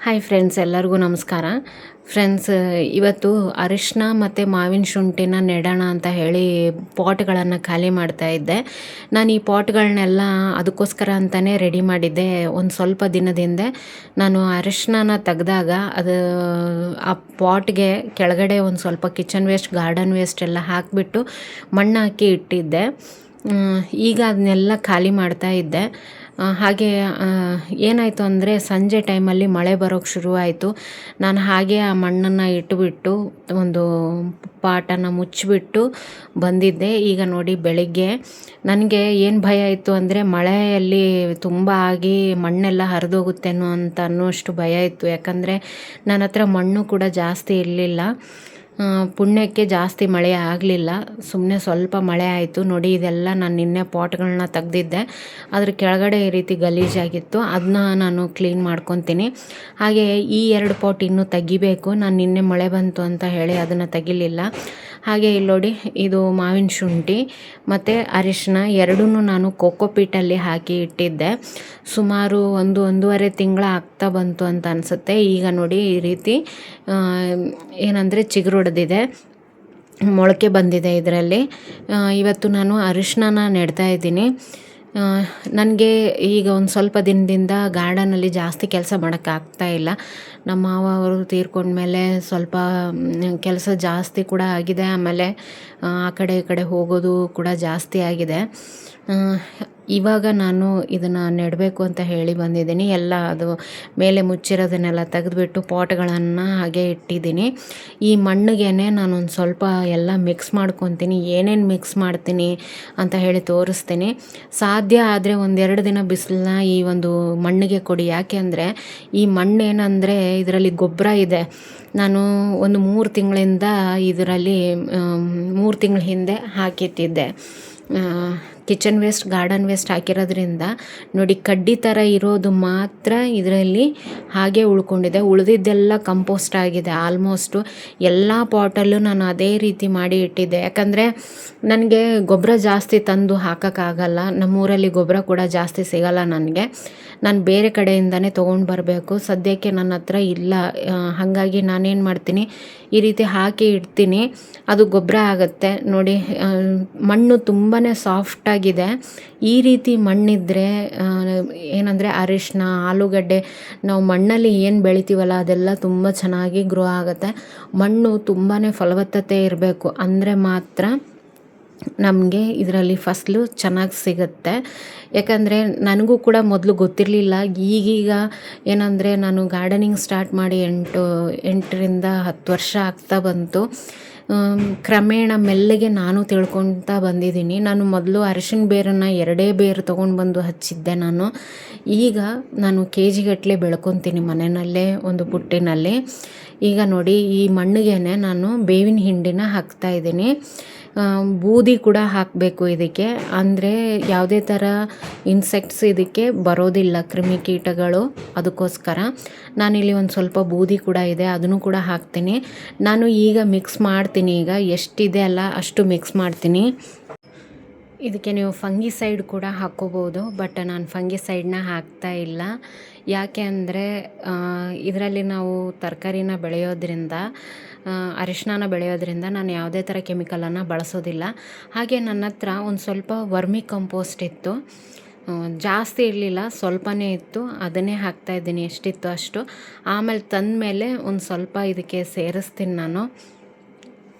Hi friends, ಎಲ್ಲರಿಗೂ ನಮಸ್ಕಾರ. Friends, ಇವತ್ತು ಅರಿಶಿನ ಮತ್ತು ಮಾವಿನ ಶುಂಠಿನ ನೆಡೋಣ ಅಂತ ಹೇಳಿ ಪಾಟ್ಗಳನ್ನು ಖಾಲಿ ಮಾಡ್ತಾ ಇದ್ದೆ. ನಾನು ಈ ಪಾಟ್ಗಳನ್ನೆಲ್ಲ ಅದಕ್ಕೋಸ್ಕರ ಅಂತಲೇ ರೆಡಿ ಮಾಡಿದ್ದೆ. ಒಂದು ಸ್ವಲ್ಪ ದಿನದಿಂದ ನಾನು ಅರಿಶಿನ ತೆಗೆದಾಗ ಆ ಪಾಟ್ಗೆ ಕೆಳಗಡೆ ಒಂದು ಸ್ವಲ್ಪ ಕಿಚನ್ ವೇಸ್ಟ್, ಗಾರ್ಡನ್ ವೇಸ್ಟ್ ಎಲ್ಲ ಹಾಕಿಬಿಟ್ಟು ಮಣ್ಣು ಹಾಕಿ ಇಟ್ಟಿದ್ದೆ. ಈಗ ಅದನ್ನೆಲ್ಲ ಖಾಲಿ ಮಾಡ್ತಾ ಇದ್ದೆ. ಹಾಗೆ ಏನಾಯಿತು ಅಂದರೆ ಸಂಜೆ ಟೈಮಲ್ಲಿ ಮಳೆ ಬರೋಕ್ಕೆ ಶುರುವಾಯಿತು. ನಾನು ಹಾಗೆ ಆ ಮಣ್ಣನ್ನು ಇಟ್ಟುಬಿಟ್ಟು ಒಂದು ಪಾಟನ್ನು ಮುಚ್ಚಿಬಿಟ್ಟು ಬಂದಿದ್ದೆ. ಈಗ ನೋಡಿ ಬೆಳಿಗ್ಗೆ ನನಗೆ ಏನು ಭಯ ಇತ್ತು ಅಂದರೆ ಮಳೆಯಲ್ಲಿ ತುಂಬ ಆಗಿ ಮಣ್ಣೆಲ್ಲ ಹರಿದೋಗುತ್ತೇನೋ ಅಂತ ಅನ್ನೋಷ್ಟು ಭಯ ಇತ್ತು. ಯಾಕಂದರೆ ನನ್ನ ಹತ್ರ ಮಣ್ಣು ಕೂಡ ಜಾಸ್ತಿ ಇರಲಿಲ್ಲ. ಪುಣ್ಯಕ್ಕೆ ಜಾಸ್ತಿ ಮಳೆ ಆಗಲಿಲ್ಲ, ಸುಮ್ಮನೆ ಸ್ವಲ್ಪ ಮಳೆ ಆಯಿತು. ನೋಡಿ, ಇದೆಲ್ಲ ನಾನು ನಿನ್ನೆ ಪಾಟ್ಗಳನ್ನ ತೆಗ್ದಿದ್ದೆ. ಅದ್ರ ಕೆಳಗಡೆ ಈ ರೀತಿ ಗಲೀಜಾಗಿತ್ತು, ಅದನ್ನ ನಾನು ಕ್ಲೀನ್ ಮಾಡ್ಕೊತೀನಿ. ಹಾಗೆ ಈ 2 ಪಾಟ್ ಇನ್ನೂ ತೆಗಿಬೇಕು. ನಾನು ನಿನ್ನೆ ಮಳೆ ಬಂತು ಅಂತ ಹೇಳಿ ಅದನ್ನು ತೆಗಿಲಿಲ್ಲ. ಹಾಗೆ ಇಲ್ಲಿ ನೋಡಿ, ಇದು ಮಾವಿನ ಶುಂಠಿ ಮತ್ತು ಅರಿಶಿನ ಎರಡನ್ನೂ ನಾನು ಕೋಕೋಪೀಟಲ್ಲಿ ಹಾಕಿ ಇಟ್ಟಿದ್ದೆ. ಸುಮಾರು 1-1.5 ತಿಂಗಳು ಆಗ್ತಾ ಬಂತು ಅಂತ ಅನಿಸುತ್ತೆ. ಈಗ ನೋಡಿ ಈ ರೀತಿ ಏನಂದರೆ ಚಿಗುರೊಡೆದಿದೆ, ಮೊಳಕೆ ಬಂದಿದೆ ಇದರಲ್ಲಿ. ಇವತ್ತು ನಾನು ಅರಿಶಿನ ನೆಡ್ತಾ ಇದ್ದೀನಿ. ನನಗೆ ಈಗ ಒಂದು ಸ್ವಲ್ಪ ದಿನದಿಂದ ಗಾರ್ಡನಲ್ಲಿ ಜಾಸ್ತಿ ಕೆಲಸ ಮಾಡೋಕ್ಕಾಗ್ತಾ ಇಲ್ಲ. ನಮ್ಮ ಮಾವ ಅವರು ತೀರ್ಕೊಂಡ್ಮೇಲೆ ಸ್ವಲ್ಪ ಕೆಲಸ ಜಾಸ್ತಿ ಕೂಡ ಆಗಿದೆ. ಆಮೇಲೆ ಆ ಕಡೆ ಈ ಕಡೆ ಹೋಗೋದು ಕೂಡ ಜಾಸ್ತಿ ಆಗಿದೆ. ಇವಾಗ ನಾನು ಇದನ್ನು ನೆಡಬೇಕು ಅಂತ ಹೇಳಿ ಬಂದಿದ್ದೀನಿ. ಎಲ್ಲ ಅದು ಮೇಲೆ ಮುಚ್ಚಿರೋದನ್ನೆಲ್ಲ ತೆಗೆದುಬಿಟ್ಟು ಪಾಟ್ಗಳನ್ನು ಹಾಗೆ ಇಟ್ಟಿದ್ದೀನಿ. ಈ ಮಣ್ಣಿಗೆ ನಾನೊಂದು ಸ್ವಲ್ಪ ಎಲ್ಲ ಮಿಕ್ಸ್ ಮಾಡ್ಕೊತೀನಿ. ಏನೇನು ಮಿಕ್ಸ್ ಮಾಡ್ತೀನಿ ಅಂತ ಹೇಳಿ ತೋರಿಸ್ತೀನಿ. ಸಾಧ್ಯ ಆದರೆ 1-2 ದಿನ ಬಿಸಿಲನ್ನ ಈ ಒಂದು ಮಣ್ಣಿಗೆ ಕೊಡಿ. ಯಾಕೆ ಅಂದರೆ ಈ ಮಣ್ಣು ಏನಂದರೆ ಇದರಲ್ಲಿ ಗೊಬ್ಬರ ಇದೆ. ನಾನು ಒಂದು 3 ತಿಂಗಳಿಂದ ಇದರಲ್ಲಿ 3 ತಿಂಗಳ ಹಿಂದೆ ಹಾಕಿಟ್ಟಿದ್ದೆ. ಕಿಚನ್ ವೇಸ್ಟ್, ಗಾರ್ಡನ್ ವೇಸ್ಟ್ ಹಾಕಿರೋದ್ರಿಂದ ನೋಡಿ, ಕಡ್ಡಿ ಥರ ಇರೋದು ಮಾತ್ರ ಇದರಲ್ಲಿ ಹಾಗೆ ಉಳ್ಕೊಂಡಿದೆ. ಉಳಿದಿದ್ದೆಲ್ಲ ಕಂಪೋಸ್ಟ್ ಆಗಿದೆ. ಆಲ್ಮೋಸ್ಟು ಎಲ್ಲ ಪಾಟಲ್ಲೂ ನಾನು ಅದೇ ರೀತಿ ಮಾಡಿ ಇಟ್ಟಿದ್ದೆ. ಯಾಕಂದರೆ ನನಗೆ ಗೊಬ್ಬರ ಜಾಸ್ತಿ ತಂದು ಹಾಕೋಕ್ಕಾಗಲ್ಲ. ನಮ್ಮೂರಲ್ಲಿ ಗೊಬ್ಬರ ಕೂಡ ಜಾಸ್ತಿ ಸಿಗಲ್ಲ ನನಗೆ. ನಾನು ಬೇರೆ ಕಡೆಯಿಂದನೇ ತೊಗೊಂಡು ಬರಬೇಕು. ಸದ್ಯಕ್ಕೆ ನನ್ನ ಹತ್ರ ಇಲ್ಲ. ಹಾಗಾಗಿ ನಾನೇನು ಮಾಡ್ತೀನಿ, ಈ ರೀತಿ ಹಾಕಿ ಇಡ್ತೀನಿ, ಅದು ಗೊಬ್ಬರ ಆಗುತ್ತೆ. ನೋಡಿ, ಮಣ್ಣು ತುಂಬಾ ಸಾಫ್ಟಾಗಿದೆ. ಈ ರೀತಿ ಮಣ್ಣಿದ್ದರೆ ಏನಂದರೆ ಅರಿಶಿನ, ಆಲೂಗಡ್ಡೆ ನಾವು ಮಣ್ಣಲ್ಲಿ ಏನು ಬೆಳಿತೀವಲ್ಲ ಅದೆಲ್ಲ ತುಂಬ ಚೆನ್ನಾಗಿ ಗ್ರೋ ಆಗುತ್ತೆ. ಮಣ್ಣು ತುಂಬಾ ಫಲವತ್ತತೆ ಇರಬೇಕು, ಅಂದರೆ ಮಾತ್ರ ನಮಗೆ ಇದರಲ್ಲಿ ಫಸಲು ಚೆನ್ನಾಗಿ ಸಿಗುತ್ತೆ. ಯಾಕಂದರೆ ನನಗೂ ಕೂಡ ಮೊದಲು ಗೊತ್ತಿರಲಿಲ್ಲ. ಈಗೀಗ ಏನಂದರೆ ನಾನು ಗಾರ್ಡನಿಂಗ್ ಸ್ಟಾರ್ಟ್ ಮಾಡಿ 8ರಿಂದ 10 ವರ್ಷ ಆಗ್ತಾ ಬಂತು. ಕ್ರಮೇಣ ಮೆಲ್ಲಗೆ ನಾನು ತಿಳ್ಕೊಳ್ತಾ ಬಂದಿದ್ದೀನಿ. ನಾನು ಮೊದಲು ಅರಿಶಿನ ಬೇರನ್ನು 2 ಬೇರು ತೊಗೊಂಡು ಬಂದು ಹಚ್ಚಿದ್ದೆ ನಾನು. ಈಗ ನಾನು KG-ಗಟ್ಟಲೆ ಬೆಳ್ಕೊತೀನಿ ಮನೆಯಲ್ಲೇ ಒಂದು ಪುಟ್ಟಿನಲ್ಲಿ. ಈಗ ನೋಡಿ, ಈ ಮಣ್ಣಿಗೆ ನಾನು ಬೇವಿನ ಹಿಂಡಿನ ಹಾಕ್ತಾಯಿದ್ದೀನಿ. ಬೂದಿ ಕೂಡ ಹಾಕಬೇಕು ಇದಕ್ಕೆ, ಅಂದರೆ ಯಾವುದೇ ಥರ ಇನ್ಸೆಕ್ಟ್ಸ್ ಇದಕ್ಕೆ ಬರೋದಿಲ್ಲ, ಕ್ರಿಮಿಕೀಟಗಳು. ಅದಕ್ಕೋಸ್ಕರ ನಾನಿಲ್ಲಿ ಒಂದು ಸ್ವಲ್ಪ ಬೂದಿ ಕೂಡ ಇದೆ, ಅದನ್ನು ಕೂಡ ಹಾಕ್ತೀನಿ. ನಾನು ಈಗ ಮಿಕ್ಸ್ ಮಾಡ್ತೀನಿ. ಈಗ ಎಷ್ಟಿದೆ ಅಲ್ಲ ಅಷ್ಟು ಮಿಕ್ಸ್ ಮಾಡ್ತೀನಿ. ಇದಕ್ಕೆ ನೀವು ಫಂಗಿಸೈಡ್ ಕೂಡ ಹಾಕ್ಕೋಬೋದು, ಬಟ್ ನಾನು ಫಂಗಿಸೈಡನ್ನ ಹಾಕ್ತಾ ಇಲ್ಲ. ಯಾಕೆ ಅಂದರೆ ಇದರಲ್ಲಿ ನಾವು ತರಕಾರಿನ ಬೆಳೆಯೋದ್ರಿಂದ, ಅರಿಶಿನ ಬೆಳೆಯೋದ್ರಿಂದ ನಾನು ಯಾವುದೇ ಥರ ಕೆಮಿಕಲನ್ನು ಬಳಸೋದಿಲ್ಲ. ಹಾಗೆ ನನ್ನ ಹತ್ರ ಒಂದು ಸ್ವಲ್ಪ ವರ್ಮಿ ಕಂಪೋಸ್ಟ್ ಇತ್ತು, ಜಾಸ್ತಿ ಇರಲಿಲ್ಲ, ಸ್ವಲ್ಪನೇ ಇತ್ತು. ಅದನ್ನೇ ಹಾಕ್ತಾಯಿದ್ದೀನಿ, ಎಷ್ಟಿತ್ತು ಅಷ್ಟು. ಆಮೇಲೆ ತಂದಮೇಲೆ ಒಂದು ಸ್ವಲ್ಪ ಇದಕ್ಕೆ ಸೇರಿಸ್ತೀನಿ ನಾನು.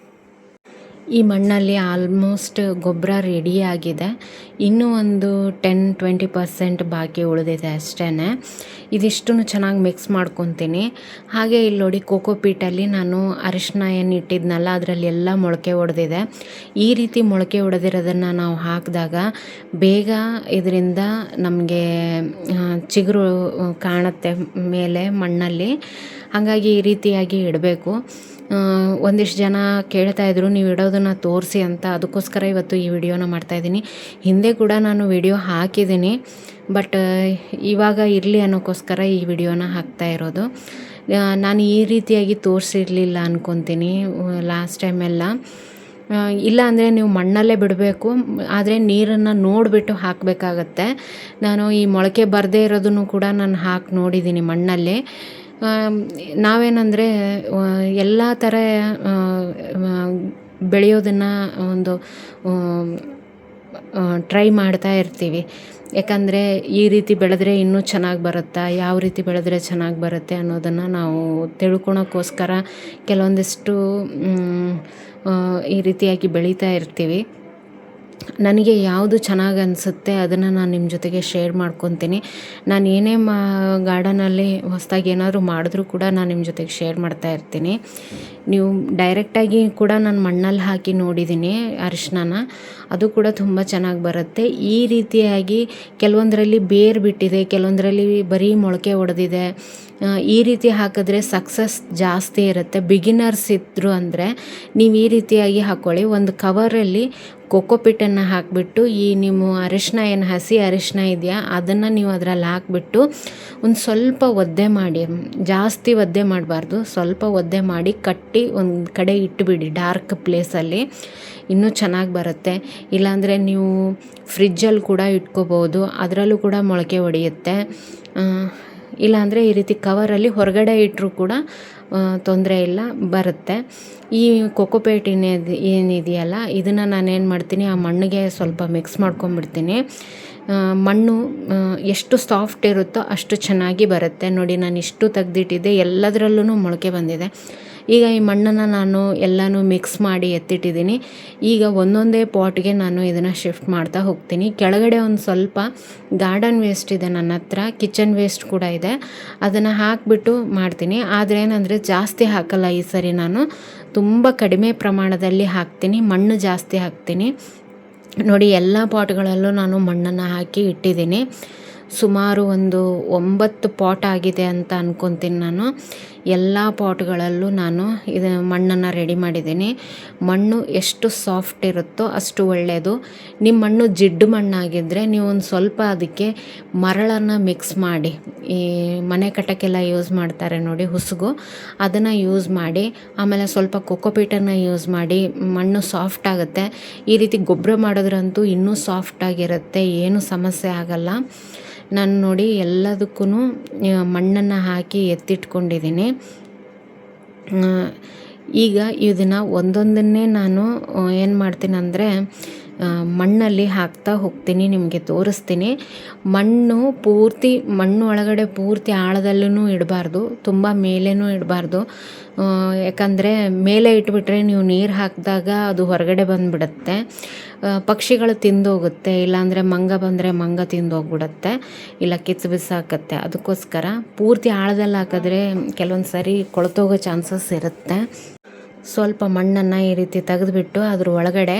ಈ ಮಣ್ಣಲ್ಲಿ ಆಲ್ಮೋಸ್ಟ್ ಗೊಬ್ಬರ ರೆಡಿಯಾಗಿದೆ. ಇನ್ನೂ ಒಂದು 10-20% ಬಾಕಿ ಉಳಿದಿದೆ ಅಷ್ಟೇ. ಇದಿಷ್ಟನ್ನು ಚೆನ್ನಾಗಿ ಮಿಕ್ಸ್ ಮಾಡ್ಕೊತೀನಿ. ಹಾಗೆ ಇಲ್ಲಿ ನೋಡಿ, ಕೋಕೋಪೀಟಲ್ಲಿ ನಾನು ಅರಿಶಿನ ಏನು ಇಟ್ಟಿದ್ನಲ್ಲ ಅದರಲ್ಲಿ ಎಲ್ಲ ಮೊಳಕೆ ಹೊಡೆದಿದೆ. ಈ ರೀತಿ ಮೊಳಕೆ ಹೊಡೆದಿರೋದನ್ನು ನಾವು ಹಾಕಿದಾಗ ಬೇಗ ಇದರಿಂದ ನಮಗೆ ಚಿಗುರು ಕಾಣುತ್ತೆ ಮೇಲೆ ಮಣ್ಣಲ್ಲಿ. ಹಾಗಾಗಿ ಈ ರೀತಿಯಾಗಿ ಇಡಬೇಕು. ಒಂದಿಷ್ಟು ಜನ ಕೇಳ್ತಾಯಿದ್ರು, ನೀವು ಇಡೋದನ್ನು ತೋರಿಸಿ ಅಂತ. ಅದಕ್ಕೋಸ್ಕರ ಇವತ್ತು ಈ ವಿಡಿಯೋನ ಮಾಡ್ತಾಯಿದ್ದೀನಿ. ಹಿಂದೆ ಕೂಡ ನಾನು ವಿಡಿಯೋ ಹಾಕಿದ್ದೀನಿ, ಬಟ್ ಇವಾಗ ಇರಲಿ ಅನ್ನೋಕ್ಕೋಸ್ಕರ ಈ ವಿಡಿಯೋನ ಹಾಕ್ತಾ ಇರೋದು. ನಾನು ಈ ರೀತಿಯಾಗಿ ತೋರಿಸಿರಲಿಲ್ಲ ಅಂದ್ಕೊತೀನಿ ಲಾಸ್ಟ್ ಟೈಮೆಲ್ಲ. ಇಲ್ಲ ಅಂದರೆ ನೀವು ಮಣ್ಣಲ್ಲೇ ಬಿಡಬೇಕು, ಆದರೆ ನೀರನ್ನು ನೋಡಿಬಿಟ್ಟು ಹಾಕಬೇಕಾಗತ್ತೆ. ನಾನು ಈ ಮೊಳಕೆ ಬರದೇ ಇರೋದನ್ನು ಕೂಡ ನಾನು ಹಾಕಿ ನೋಡಿದ್ದೀನಿ ಮಣ್ಣಲ್ಲಿ. ನಾವೇನಂದರೆ ಎಲ್ಲ ಥರ ಬೆಳೆಯೋದನ್ನು ಒಂದು ಟ್ರೈ ಮಾಡ್ತಾ ಇರ್ತೀವಿ. ಯಾಕಂದರೆ ಈ ರೀತಿ ಬೆಳೆದ್ರೆ ಇನ್ನೂ ಚೆನ್ನಾಗಿ ಬರುತ್ತಾ, ಯಾವ ರೀತಿ ಬೆಳೆದ್ರೆ ಚೆನ್ನಾಗಿ ಬರುತ್ತೆ ಅನ್ನೋದನ್ನು ನಾವು ತಿಳ್ಕೊಳೋಕ್ಕೋಸ್ಕರ ಕೆಲವೊಂದಿಷ್ಟು ಈ ರೀತಿಯಾಗಿ ಬೆಳೀತಾ ಇರ್ತೀವಿ. ನನಗೆ ಯಾವುದು ಚೆನ್ನಾಗಿ ಅನಿಸುತ್ತೆ ಅದನ್ನು ನಾನು ನಿಮ್ಮ ಜೊತೆಗೆ ಶೇರ್ ಮಾಡ್ಕೊತೀನಿ. ನಾನು ಏನೇ ಗಾರ್ಡನಲ್ಲಿ ಹೊಸದಾಗಿ ಏನಾದರೂ ಮಾಡಿದ್ರೂ ಕೂಡ ನಾನು ನಿಮ್ಮ ಜೊತೆಗೆ ಶೇರ್ ಮಾಡ್ತಾ ಇರ್ತೀನಿ. ನೀವು ಡೈರೆಕ್ಟಾಗಿ ಕೂಡ ನಾನು ಮಣ್ಣಲ್ಲಿ ಹಾಕಿ ನೋಡಿದ್ದೀನಿ ಅರಿಶಿಣನ, ಅದು ಕೂಡ ತುಂಬ ಚೆನ್ನಾಗಿ ಬರುತ್ತೆ. ಈ ರೀತಿಯಾಗಿ ಕೆಲವೊಂದರಲ್ಲಿ ಬೇರು ಬಿಟ್ಟಿದೆ, ಕೆಲವೊಂದರಲ್ಲಿ ಬರೀ ಮೊಳಕೆ ಹೊಡೆದಿದೆ. ಈ ರೀತಿ ಹಾಕಿದ್ರೆ ಸಕ್ಸಸ್ ಜಾಸ್ತಿ ಇರುತ್ತೆ. ಬಿಗಿನರ್ಸ್ ಇದ್ದರು ಅಂದರೆ ನೀವು ಈ ರೀತಿಯಾಗಿ ಹಾಕ್ಕೊಳ್ಳಿ. ಒಂದು ಕವರಲ್ಲಿ ಕೊಕೊಪಿಟನ್ನು ಹಾಕಿಬಿಟ್ಟು ಈ ನಿಮ್ಮ ಅರಿಶಿಣ ಏನು ಹಸಿ ಅರಿಶಿಣ ಇದೆಯಾ ಅದನ್ನು ನೀವು ಅದರಲ್ಲಿ ಹಾಕಿಬಿಟ್ಟು ಒಂದು ಸ್ವಲ್ಪ ಒದ್ದೆ ಮಾಡಿ, ಜಾಸ್ತಿ ಒದ್ದೆ ಮಾಡಬಾರ್ದು, ಸ್ವಲ್ಪ ಒದ್ದೆ ಮಾಡಿ ಕಟ್ಟಿ ಒಂದು ಕಡೆ ಇಟ್ಟುಬಿಡಿ ಡಾರ್ಕ್ ಪ್ಲೇಸಲ್ಲಿ, ಇನ್ನೂ ಚೆನ್ನಾಗಿ ಬರುತ್ತೆ. ಇಲ್ಲಾಂದರೆ ನೀವು ಫ್ರಿಜ್ಜಲ್ಲಿ ಕೂಡ ಇಟ್ಕೋಬೋದು, ಅದರಲ್ಲೂ ಕೂಡ ಮೊಳಕೆ ಹೊಡೆಯುತ್ತೆ. ಇಲ್ಲಾಂದರೆ ಈ ರೀತಿ ಕವರಲ್ಲಿ ಹೊರಗಡೆ ಇಟ್ಟರೂ ಕೂಡ ತೊಂದರೆ ಇಲ್ಲ, ಬರುತ್ತೆ. ಈ ಕೊಕೊಪೇಟ್ ಏನಿದೆಯಲ್ಲ ಇದನ್ನು ನಾನೇನು ಮಾಡ್ತೀನಿ, ಆ ಮಣ್ಣಿಗೆ ಸ್ವಲ್ಪ ಮಿಕ್ಸ್ ಮಾಡ್ಕೊಂಬಿಡ್ತೀನಿ. ಮಣ್ಣು ಎಷ್ಟು ಸಾಫ್ಟ್ ಇರುತ್ತೋ ಅಷ್ಟು ಚೆನ್ನಾಗಿ ಬರುತ್ತೆ. ನೋಡಿ, ನಾನು ಇಷ್ಟು ತೆಗ್ದಿಟ್ಟಿದ್ದೆ, ಎಲ್ಲದರಲ್ಲೂ ಮೊಳಕೆ ಬಂದಿದೆ. ಈಗ ಈ ಮಣ್ಣನ್ನು ನಾನು ಎಲ್ಲನೂ ಮಿಕ್ಸ್ ಮಾಡಿ ಎತ್ತಿಟ್ಟಿದ್ದೀನಿ. ಈಗ ಒಂದೊಂದೇ ಪಾಟ್ಗೆ ನಾನು ಇದನ್ನು ಶಿಫ್ಟ್ ಮಾಡ್ತಾ ಹೋಗ್ತೀನಿ. ಕೆಳಗಡೆ ಒಂದು ಸ್ವಲ್ಪ ಗಾರ್ಡನ್ ವೇಸ್ಟ್ ಇದೆ ನನ್ನ ಹತ್ರ, ಕಿಚನ್ ವೇಸ್ಟ್ ಕೂಡ ಇದೆ, ಅದನ್ನು ಹಾಕಿಬಿಟ್ಟು ಮಾಡ್ತೀನಿ. ಆದರೆ ಏನಂದರೆ ಜಾಸ್ತಿ ಹಾಕಲ್ಲ ಈ ಸರಿ, ನಾನು ತುಂಬ ಕಡಿಮೆ ಪ್ರಮಾಣದಲ್ಲಿ ಹಾಕ್ತೀನಿ, ಮಣ್ಣು ಜಾಸ್ತಿ ಹಾಕ್ತೀನಿ. ನೋಡಿ, ಎಲ್ಲ ಪಾಟ್ಗಳಲ್ಲೂ ನಾನು ಮಣ್ಣನ್ನು ಹಾಕಿ ಇಟ್ಟಿದ್ದೀನಿ. ಸುಮಾರು ಒಂದು 9 ಪಾಟ್ ಆಗಿದೆ ಅಂತ ಅಂದ್ಕೊತೀನಿ ನಾನು. ಎಲ್ಲ ಪಾಟ್ಗಳಲ್ಲೂ ನಾನು ಇದು ಮಣ್ಣನ್ನು ರೆಡಿ ಮಾಡಿದ್ದೀನಿ. ಮಣ್ಣು ಎಷ್ಟು ಸಾಫ್ಟ್ ಇರುತ್ತೋ ಅಷ್ಟು ಒಳ್ಳೆಯದು. ನಿಮ್ಮ ಮಣ್ಣು ಜಿಡ್ಡು ಮಣ್ಣಾಗಿದ್ದರೆ ನೀವು ಒಂದು ಸ್ವಲ್ಪ ಅದಕ್ಕೆ ಮರಳನ್ನು ಮಿಕ್ಸ್ ಮಾಡಿ, ಈ ಮನೆ ಕಟ್ಟಕ್ಕೆಲ್ಲ ಯೂಸ್ ಮಾಡ್ತಾರೆ ನೋಡಿ ಹುಸುಗು, ಅದನ್ನು ಯೂಸ್ ಮಾಡಿ, ಆಮೇಲೆ ಸ್ವಲ್ಪ ಕೊಕೊಪೀಟನ್ನು ಯೂಸ್ ಮಾಡಿ, ಮಣ್ಣು ಸಾಫ್ಟ್ ಆಗುತ್ತೆ. ಈ ರೀತಿ ಗೊಬ್ಬರ ಮಾಡೋದ್ರಂತೂ ಇನ್ನೂ ಸಾಫ್ಟಾಗಿರುತ್ತೆ, ಏನೂ ಸಮಸ್ಯೆ ಆಗಲ್ಲ. ನಾನು ನೋಡಿ ಎಲ್ಲದಕ್ಕೂ ಮಣ್ಣನ್ನು ಹಾಕಿ ಎತ್ತಿಟ್ಕೊಂಡಿದ್ದೀನಿ. ಈಗ ಇದನ್ನು ಒಂದೊಂದನ್ನೇ ನಾನು ಏನು ಮಾಡ್ತೀನಿ ಅಂದರೆ ಮಣ್ಣಲ್ಲಿ ಹಾಕ್ತಾ ಹೋಗ್ತೀನಿ, ನಿಮಗೆ ತೋರಿಸ್ತೀನಿ. ಮಣ್ಣು ಒಳಗಡೆ ಪೂರ್ತಿ ಆಳದಲ್ಲೂ ಇಡಬಾರ್ದು, ತುಂಬ ಮೇಲೇನೂ ಇಡಬಾರ್ದು. ಯಾಕಂದರೆ ಮೇಲೆ ಇಟ್ಬಿಟ್ರೆ ನೀವು ನೀರು ಹಾಕಿದಾಗ ಅದು ಹೊರಗಡೆ ಬಂದುಬಿಡುತ್ತೆ, ಪಕ್ಷಿಗಳು ತಿಂದೋಗುತ್ತೆ, ಇಲ್ಲಾಂದರೆ ಮಂಗ ಬಂದರೆ ಮಂಗ ತಿಂದೋಗ್ಬಿಡುತ್ತೆ, ಇಲ್ಲ ಕಿತ್ತು ಬಿಸಾಕತ್ತೆ. ಅದಕ್ಕೋಸ್ಕರ ಪೂರ್ತಿ ಆಳದಲ್ಲಿ ಹಾಕಿದ್ರೆ ಕೆಲವೊಂದು ಸರಿ ಕೊಳ್ತೋಗೋ ಚಾನ್ಸಸ್ ಇರುತ್ತೆ. ಸ್ವಲ್ಪ ಮಣ್ಣನ್ನು ಈ ರೀತಿ ತೆಗೆದುಬಿಟ್ಟು ಅದ್ರ ಒಳಗಡೆ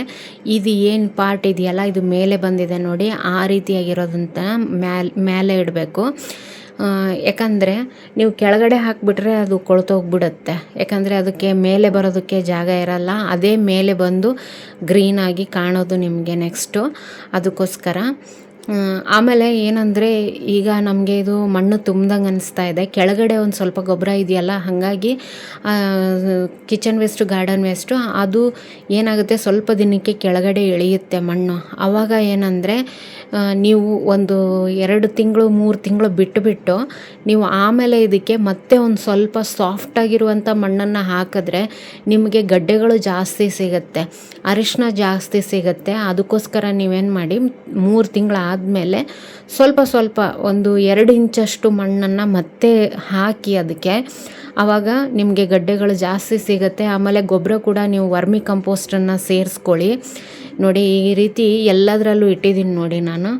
ಇದು ಏನು ಪಾರ್ಟ್ ಇದೆಯಲ್ಲ ಇದು ಮೇಲೆ ಬಂದಿದೆ ನೋಡಿ, ಆ ರೀತಿಯಾಗಿರೋದಂತ ಮೇಲೆ ಇಡಬೇಕು. ಯಾಕಂದರೆ ನೀವು ಕೆಳಗಡೆ ಹಾಕಿಬಿಟ್ರೆ ಅದು ಕೊಳ್ತೋಗ್ಬಿಡುತ್ತೆ, ಯಾಕಂದರೆ ಅದಕ್ಕೆ ಮೇಲೆ ಬರೋದಕ್ಕೆ ಜಾಗ ಇರಲ್ಲ, ಅದೇ ಮೇಲೆ ಬಂದು ಗ್ರೀನಾಗಿ ಕಾಣೋದು ನಿಮಗೆ ನೆಕ್ಸ್ಟು. ಅದಕ್ಕೋಸ್ಕರ ಆಮೇಲೆ ಏನಂದರೆ ಈಗ ನಮಗೆ ಇದು ಮಣ್ಣು ತುಂಬ್ದಂಗೆ ಅನಿಸ್ತಾ ಇದೆ, ಕೆಳಗಡೆ ಒಂದು ಸ್ವಲ್ಪ ಗೊಬ್ಬರ ಇದೆಯಲ್ಲ, ಹಾಗಾಗಿ ಕಿಚನ್ ವೇಸ್ಟು ಗಾರ್ಡನ್ ವೇಸ್ಟು ಅದು ಏನಾಗುತ್ತೆ ಸ್ವಲ್ಪ ದಿನಕ್ಕೆ ಕೆಳಗಡೆ ಇಳಿಯುತ್ತೆ ಮಣ್ಣು. ಆವಾಗ ಏನಂದರೆ ನೀವು ಒಂದು 2 ತಿಂಗಳು 3 ತಿಂಗಳು ಬಿಟ್ಟು ನೀವು ಆಮೇಲೆ ಇದಕ್ಕೆ ಮತ್ತೆ ಒಂದು ಸ್ವಲ್ಪ ಸಾಫ್ಟಾಗಿರುವಂಥ ಮಣ್ಣನ್ನು ಹಾಕಿದ್ರೆ ನಿಮಗೆ ಗಡ್ಡೆಗಳು ಜಾಸ್ತಿ ಸಿಗುತ್ತೆ, ಅರಿಶಿನ ಜಾಸ್ತಿ ಸಿಗುತ್ತೆ. ಅದಕ್ಕೋಸ್ಕರ ನೀವೇನು ಮಾಡಿ 3 ತಿಂಗಳು ಆದಮೇಲೆ ಸ್ವಲ್ಪ ಒಂದು 2 ಇಂಚಷ್ಟು ಮಣ್ಣನ್ನು ಮತ್ತೆ ಹಾಕಿ ಅದಕ್ಕೆ, ಆವಾಗ ನಿಮಗೆ ಗಡ್ಡೆಗಳು ಜಾಸ್ತಿ ಸಿಗುತ್ತೆ. ಆಮೇಲೆ ಗೊಬ್ಬರ ಕೂಡ ನೀವು ವರ್ಮಿ ಕಂಪೋಸ್ಟನ್ನು ಸೇರಿಸ್ಕೊಳ್ಳಿ. ನೋಡಿ, ಈ ರೀತಿ ಎಲ್ಲದರಲ್ಲೂ ಇಟ್ಟಿದ್ದೀನಿ ನೋಡಿ. ನಾನು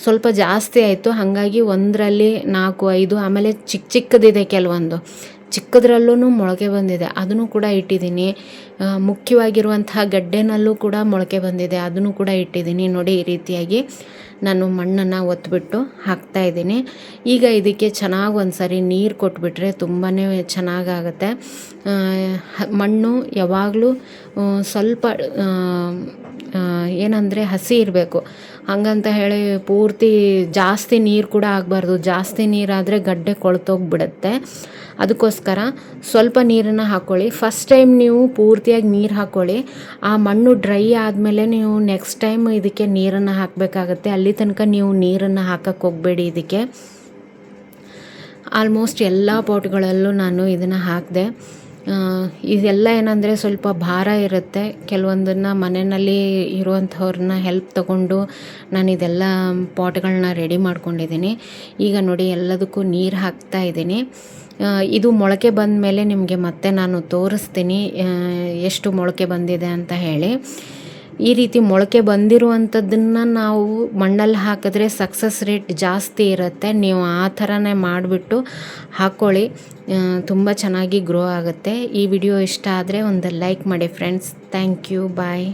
ಸ್ವಲ್ಪ ಜಾಸ್ತಿ ಆಯಿತು, ಹಾಗಾಗಿ ಒಂದರಲ್ಲಿ 4-5, ಆಮೇಲೆ ಚಿಕ್ಕದಿದೆ, ಕೆಲವೊಂದು ಚಿಕ್ಕದ್ರಲ್ಲೂ ಮೊಳಕೆ ಬಂದಿದೆ, ಅದನ್ನು ಕೂಡ ಇಟ್ಟಿದ್ದೀನಿ. ಮುಖ್ಯವಾಗಿರುವಂತಹ ಗಡ್ಡೆನಲ್ಲೂ ಕೂಡ ಮೊಳಕೆ ಬಂದಿದೆ, ಅದನ್ನು ಕೂಡ ಇಟ್ಟಿದ್ದೀನಿ. ನೋಡಿ, ಈ ರೀತಿಯಾಗಿ ನಾನು ಮಣ್ಣನ್ನು ಒತ್ತಿಬಿಟ್ಟು ಹಾಕ್ತಾಯಿದ್ದೀನಿ. ಈಗ ಇದಕ್ಕೆ ಚೆನ್ನಾಗಿ ಒಂದು ಸರಿ ನೀರು ಕೊಟ್ಬಿಟ್ರೆ ತುಂಬಾ ಚೆನ್ನಾಗಾಗುತ್ತೆ. ಮಣ್ಣು ಯಾವಾಗಲೂ ಸ್ವಲ್ಪ ಏನಂದರೆ ಹಸಿ ಇರಬೇಕು, ಹಾಗಂತ ಹೇಳಿ ಪೂರ್ತಿ ಜಾಸ್ತಿ ನೀರು ಕೂಡ ಆಗಬಾರ್ದು. ಜಾಸ್ತಿ ನೀರಾದರೆ ಗಡ್ಡೆ ಕೊಳ್ತೋಗ್ಬಿಡುತ್ತೆ. ಅದಕ್ಕೋಸ್ಕರ ಸ್ವಲ್ಪ ನೀರನ್ನು ಹಾಕ್ಕೊಳ್ಳಿ. ಫಸ್ಟ್ ಟೈಮ್ ನೀವು ಪೂರ್ತಿಯಾಗಿ ನೀರು ಹಾಕ್ಕೊಳ್ಳಿ, ಆ ಮಣ್ಣು ಡ್ರೈ ಆದಮೇಲೆ ನೀವು ನೆಕ್ಸ್ಟ್ ಟೈಮ್ ಇದಕ್ಕೆ ನೀರನ್ನು ಹಾಕಬೇಕಾಗತ್ತೆ. ಅಲ್ಲಿ ತನಕ ನೀವು ನೀರನ್ನು ಹಾಕಕ್ಕೆ ಹೋಗಬೇಡಿ ಇದಕ್ಕೆ. ಆಲ್ಮೋಸ್ಟ್ ಎಲ್ಲ ಪಾಟ್ಗಳಲ್ಲೂ ನಾನು ಇದನ್ನು ಹಾಕಿದೆ. ಇದೆಲ್ಲ ಏನಂದರೆ ಸ್ವಲ್ಪ ಭಾರ ಇರುತ್ತೆ. ಕೆಲವೊಂದನ್ನು ಮನೆಯಲ್ಲಿ ಇರುವಂಥವ್ರನ್ನ ಹೆಲ್ಪ್ ತಗೊಂಡು ನಾನು ಇದೆಲ್ಲ ಪಾಟ್ಗಳನ್ನ ರೆಡಿ ಮಾಡ್ಕೊಂಡಿದ್ದೀನಿ. ಈಗ ನೋಡಿ ಎಲ್ಲದಕ್ಕೂ ನೀರು ಹಾಕ್ತಾ ಇದ್ದೀನಿ. ಇದು ಮೊಳಕೆ ಬಂದ ಮೇಲೆ ನಿಮಗೆ ಮತ್ತೆ ನಾನು ತೋರಿಸ್ತೀನಿ ಎಷ್ಟು ಮೊಳಕೆ ಬಂದಿದೆ ಅಂತ ಹೇಳಿ. ಈ ರೀತಿ ಮೊಳಕೆ ಬಂದಿರುವಂಥದ್ದನ್ನು ನಾವು ಮಣ್ಣಲ್ಲಿ ಹಾಕಿದ್ರೆ ಸಕ್ಸಸ್ ರೇಟ್ ಜಾಸ್ತಿ ಇರುತ್ತೆ. ನೀವು ಆ ಥರನೇ ಮಾಡಿಬಿಟ್ಟು ಹಾಕ್ಕೊಳ್ಳಿ, ತುಂಬ ಚೆನ್ನಾಗಿ ಗ್ರೋ ಆಗುತ್ತೆ. ಈ ವಿಡಿಯೋ ಇಷ್ಟ ಆದರೆ ಒಂದು ಲೈಕ್ ಮಾಡಿ ಫ್ರೆಂಡ್ಸ್. Thank you, bye.